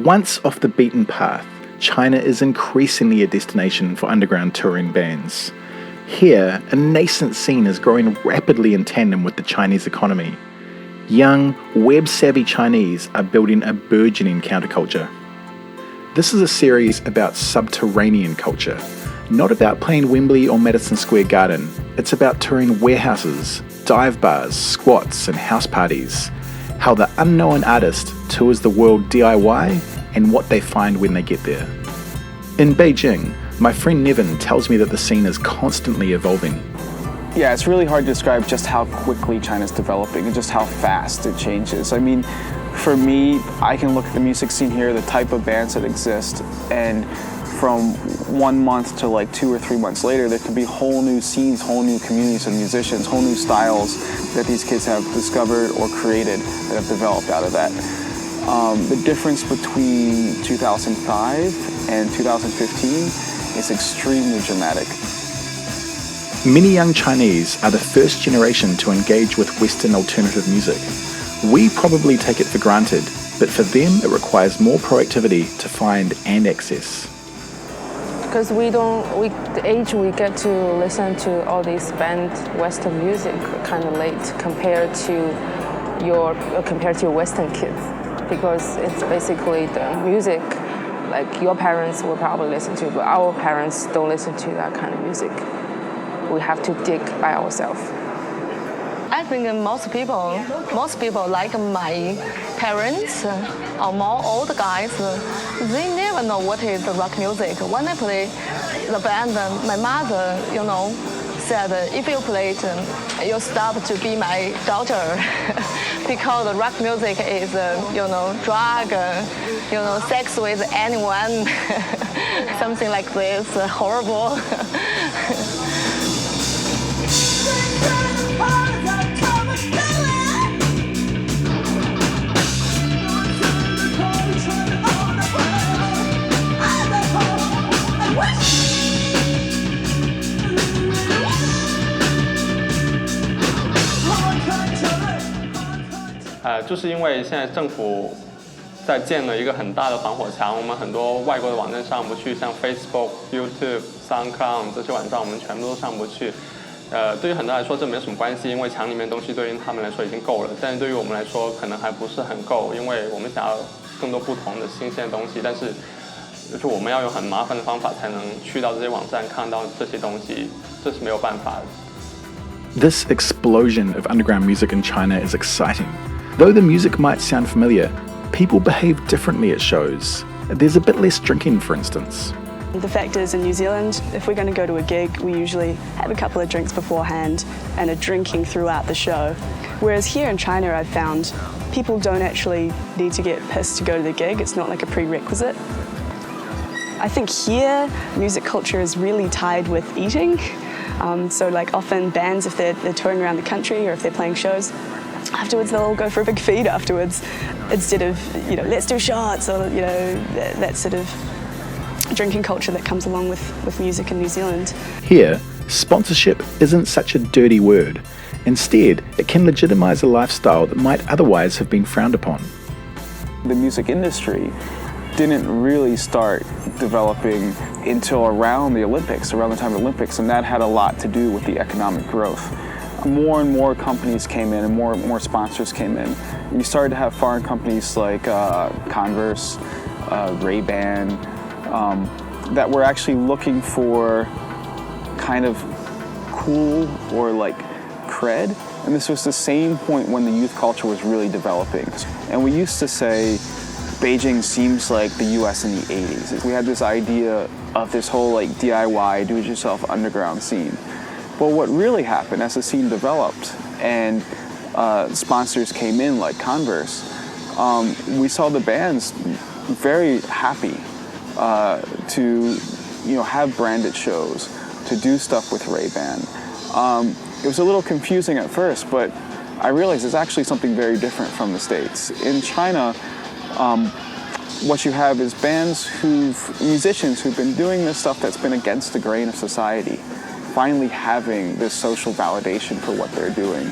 Once off the beaten path, China is increasingly a destination for underground touring bands. Here, a nascent scene is growing rapidly in tandem with the Chinese economy. Young, web-savvy Chinese are building a burgeoning counterculture. This is a series about subterranean culture, not about playing Wembley or Madison Square Garden. It's about touring warehouses, dive bars, squats, and house parties. How the unknown artist tours the world DIY and what they find when they get there. In Beijing, my friend Nevin tells me that the scene is constantly evolving. Yeah, it's really hard to describe just how quickly China's developing and just how fast it changes. I mean, for me, I can look at the music scene here, the type of bands that exist, and from 1 month to like 2 or 3 months later, there could be whole new scenes, whole new communities of musicians, whole new styles that these kids have discovered or created that have developed out of that. The difference between 2005 and 2015 is extremely dramatic. Many young Chinese are the first generation to engage with Western alternative music. We probably take it for granted, but for them it requires more proactivity to find and access. Because the age we get to listen to all these band Western music kind of late compared to your Western kids, because it's basically the music like your parents will probably listen to, but our parents don't listen to that kind of music. We have to dig by ourselves. I think most people like my parents or more old guys, they never know what is rock music. When I play the band, my mother, said, if you play it, you stop to be my daughter. Because rock music is, drug, sex with anyone, something like this, horrible. 就是因为现在政府在建了一个很大的防火墙，我们很多外国的网站上不去，像 Facebook、YouTube、SoundCloud 这些网站我们全部都上不去。对于很多人来说这没有什么关系，因为墙里面的东西对于他们来说已经够了，但是对于我们来说可能还不是很够，因为我们想要更多不同的新鲜的东西，但是就是我们要用很麻烦的方法才能去到这些网站看到这些东西，这是没有办法的。 This explosion of underground music in China is exciting. Though the music might sound familiar, people behave differently at shows. There's a bit less drinking, for instance. The fact is, in New Zealand, if we're going to go to a gig, we usually have a couple of drinks beforehand and are drinking throughout the show. Whereas here in China, I've found people don't actually need to get pissed to go to the gig. It's not like a prerequisite. I think here, music culture is really tied with eating. So like often bands, if they're touring around the country or if they're playing shows, afterwards they'll all go for a big feed afterwards instead of, let's do shots or, that sort of drinking culture that comes along with music in New Zealand. Here, sponsorship isn't such a dirty word. Instead, it can legitimize a lifestyle that might otherwise have been frowned upon. The music industry didn't really start developing until around the Olympics, around the time of the Olympics, and that had a lot to do with the economic growth. More and more companies came in and more sponsors came in. You started to have foreign companies like Converse, Ray-Ban, that were actually looking for kind of cool or like cred. And this was the same point when the youth culture was really developing. And we used to say, Beijing seems like the US in the 80s. We had this idea of this whole like DIY, do-it-yourself underground scene. But what really happened as the scene developed and sponsors came in like Converse, we saw the bands very happy to have branded shows, to do stuff with Ray-Ban. It was a little confusing at first, but I realized it's actually something very different from the States. In China, what you have is musicians who've been doing this stuff that's been against the grain of society, finally having this social validation for what they're doing.